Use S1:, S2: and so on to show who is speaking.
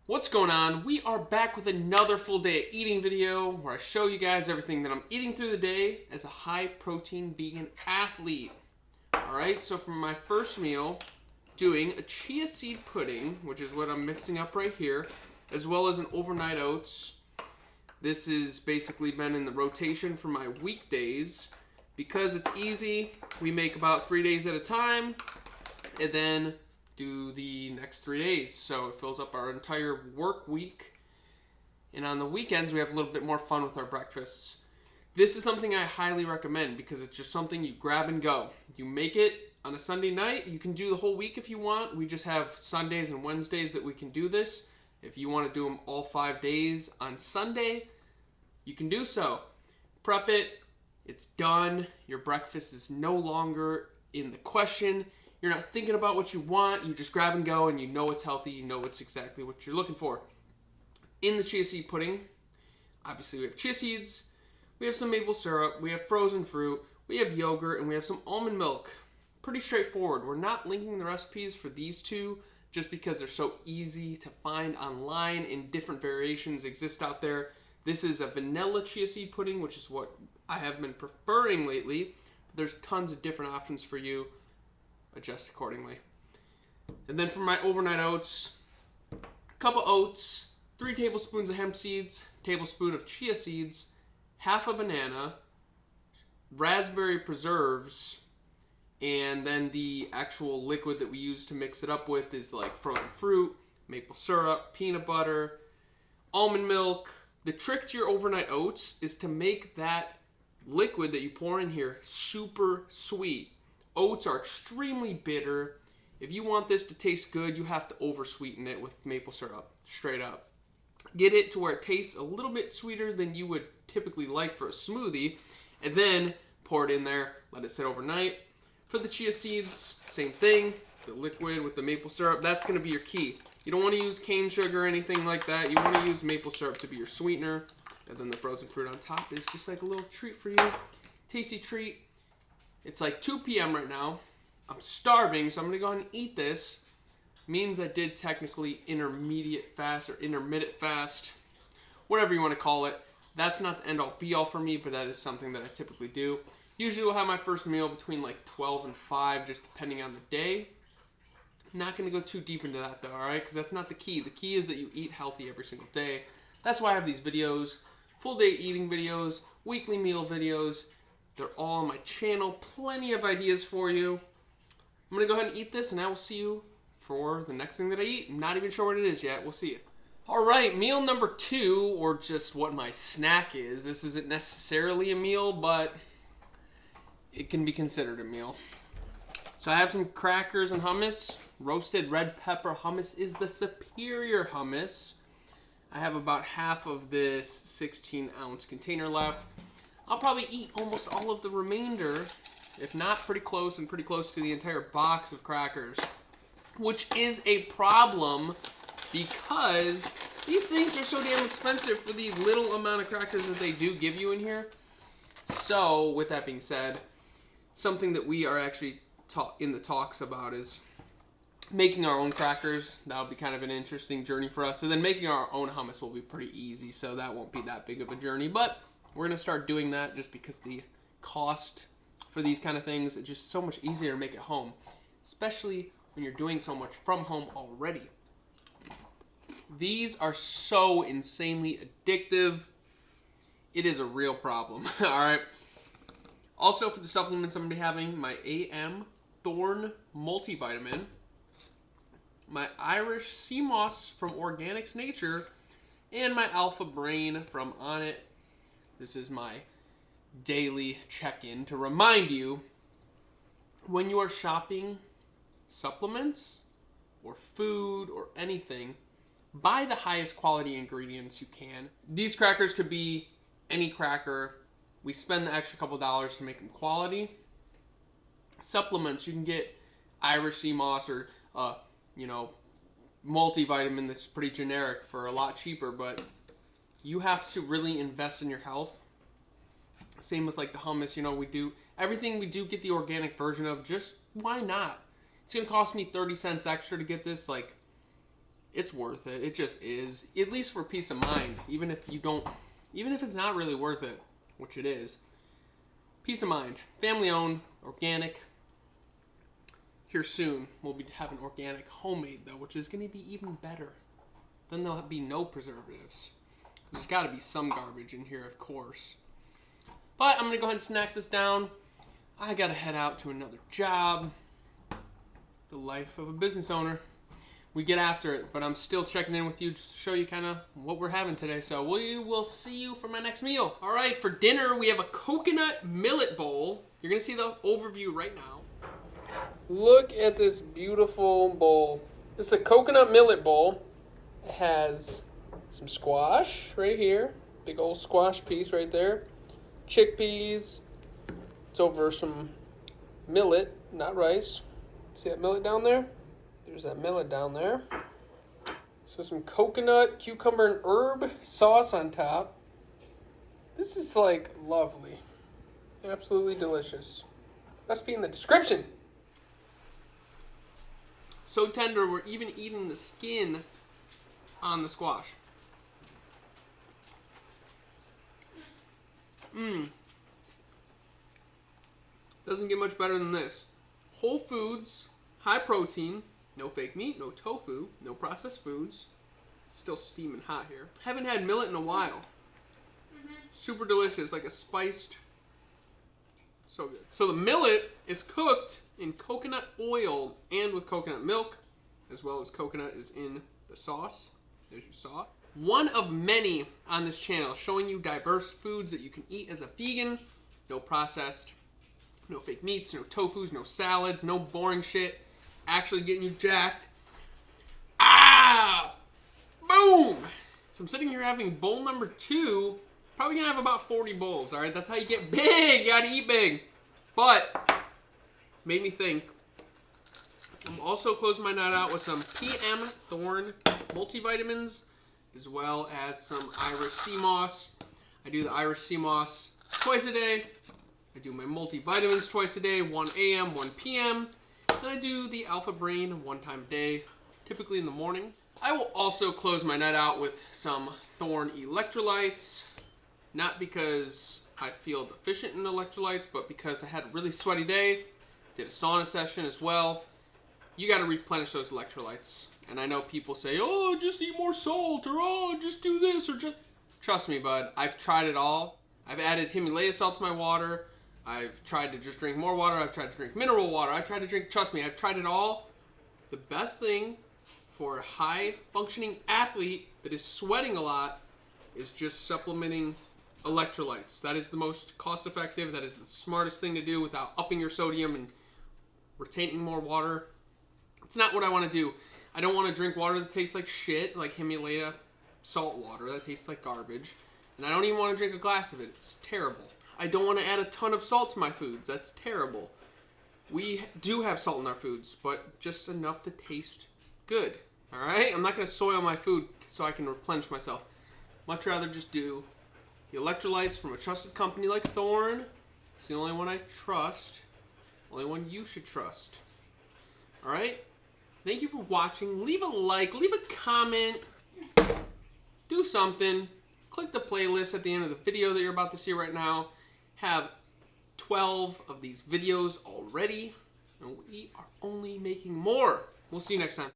S1: What's going on? We are back with another full day of eating video where I show you guys everything that I'm eating through the day as a high protein vegan athlete. Alright, so for my first meal, doing a chia seed pudding, which is what I'm mixing up right here, as well as an overnight oats. This has basically been in the rotation for my weekdays. Because it's easy, we make about 3 days at a time, and then do the next 3 days. So it fills up our entire work week. And on the weekends, we have a little bit more fun with our breakfasts. This is something I highly recommend because it's just something you grab and go. You make it on a Sunday night. You can do the whole week if you want. We just have Sundays and Wednesdays that we can do this. If you want to do them all 5 days on Sunday, you can do so. Prep it. It's done. Your breakfast is no longer in the question. You're not thinking about what you want. You just grab and go, and you know it's healthy. You know it's exactly what you're looking for. In the chia seed pudding, obviously we have chia seeds, we have some maple syrup, we have frozen fruit, we have yogurt, and we have some almond milk. Pretty straightforward. We're not linking the recipes for these two just because they're so easy to find online and different variations exist out there. This is a vanilla chia seed pudding, which is what I have been preferring lately. But there's tons of different options for you. Adjust accordingly. And then for my overnight oats, a cup of oats, 3 tablespoons of hemp seeds, tablespoon of chia seeds, half a banana, raspberry preserves, and then the actual liquid that we use to mix it up with is like frozen fruit, maple syrup, peanut butter, almond milk. The trick to your overnight oats is to make that liquid that you pour in here super sweet. Oats are extremely bitter. If you want this to taste good, you have to over-sweeten it with maple syrup, straight up. Get it to where it tastes a little bit sweeter than you would typically like for a smoothie, and then pour it in there, let it sit overnight. For the chia seeds, same thing. The liquid with the maple syrup, that's going to be your key. You don't want to use cane sugar or anything like that. You want to use maple syrup to be your sweetener, and then the frozen fruit on top is just like a little treat for you. Tasty treat. It's like 2 p.m. right now. I'm starving, so I'm going to go ahead and eat this. Means I did technically intermediate fast or intermittent fast, whatever you want to call it. That's not the end-all be-all for me, but that is something that I typically do. Usually we'll have my first meal between like 12 and 5, just depending on the day. Not going to go too deep into that though, alright? Because that's not the key. The key is that you eat healthy every single day. That's why I have these videos. Full day eating videos, weekly meal videos. They're all on my channel. Plenty of ideas for you. I'm going to go ahead and eat this, and I will see you for the next thing that I eat. I'm not even sure what it is yet. We'll see it. Alright, meal number 2, or just what my snack is. This isn't necessarily a meal, but it can be considered a meal. So I have some crackers and hummus. Roasted red pepper hummus is the superior hummus. I have about half of this 16-ounce container left. I'll probably eat almost all of the remainder, if not pretty close to the entire box of crackers, which is a problem because these things are so damn expensive for the little amount of crackers that they do give you in here. So, with that being said, something that we are actually in the talks about is making our own crackers. That'll be kind of an interesting journey for us. And then making our own hummus will be pretty easy, so that won't be that big of a journey. But we're going to start doing that just because the cost for these kind of things is just so much easier to make at home, especially when you're doing so much from home already. These are so insanely addictive. It is a real problem. All right. Also, for the supplements I'm going to be having, my AM Thorn multivitamin, my Irish Sea Moss from Organics Nature, and my Alpha Brain from Onnit. This is my daily check-in to remind you, when you are shopping supplements or food or anything, buy the highest quality ingredients you can. These crackers could be any cracker. We spend the extra couple dollars to make them quality. Supplements, you can get Irish Sea Moss or, multivitamin that's pretty generic for a lot cheaper, but you have to really invest in your health. Same with like the hummus, everything we do get the organic version of, just why not? It's going to cost me 30 cents extra to get this, like, it's worth it. It just is. At least for peace of mind. Even if it's not really worth it, which it is. Peace of mind. Family owned, organic. Here soon, we'll be having organic homemade though, which is going to be even better. Then there'll be no preservatives. There's got to be some garbage in here, of course. But I'm going to go ahead and snack this down. I got to head out to another job. The life of a business owner. We get after it, but I'm still checking in with you just to show you kind of what we're having today. So we will see you for my next meal. All right, for dinner, we have a coconut millet bowl. You're going to see the overview right now. Look at this beautiful bowl. This is a coconut millet bowl. It has some squash right here. Big old squash piece right there. Chickpeas. It's over some millet, not rice. See that millet down there? There's that millet down there. So some coconut, cucumber, and herb sauce on top. This is like lovely. Absolutely delicious. Recipe in the description. So tender, we're even eating the skin on the squash. Doesn't get much better than this. Whole foods, high protein, no fake meat, no tofu, no processed foods. Still steaming hot here. Haven't had millet in a while. Super delicious, like a spiced. So good. So the millet is cooked in coconut oil and with coconut milk, as well as coconut is in the sauce, as you saw. One of many on this channel showing you diverse foods that you can eat as a vegan. No processed, no fake meats, no tofus, no salads, no boring shit. Actually getting you jacked. Ah! Boom! So I'm sitting here having bowl number 2. Probably gonna have about 40 bowls, alright? That's how you get big. You gotta eat big. But, made me think. I'm also closing my night out with some PM Thorn multivitamins, as well as some Irish sea moss. I do the Irish sea moss twice a day. I do my multivitamins twice a day, 1 a.m., 1 p.m. Then I do the Alpha Brain 1 time a day, typically in the morning. I will also close my night out with some Thorn electrolytes, not because I feel deficient in electrolytes, but because I had a really sweaty day, did a sauna session as well. You got to replenish those electrolytes. And I know people say, oh, just eat more salt, or oh, just do this, or just... Trust me, bud, I've tried it all. I've added Himalaya salt to my water. I've tried to just drink more water. I've tried to drink mineral water. I tried to drink, trust me, I've tried it all. The best thing for a high-functioning athlete that is sweating a lot is just supplementing electrolytes. That is the most cost-effective. That is the smartest thing to do without upping your sodium and retaining more water. It's not what I want to do. I don't want to drink water that tastes like shit, like Himalaya salt water. That tastes like garbage. And I don't even want to drink a glass of it. It's terrible. I don't want to add a ton of salt to my foods. That's terrible. We do have salt in our foods, but just enough to taste good. Alright? I'm not going to soil my food so I can replenish myself. Much rather just do the electrolytes from a trusted company like Thorn. It's the only one I trust. Only one you should trust. Alright? Thank you for watching. Leave a like. Leave a comment. Do something. Click the playlist at the end of the video that you're about to see right now. Have 12 of these videos already. And we are only making more. We'll see you next time.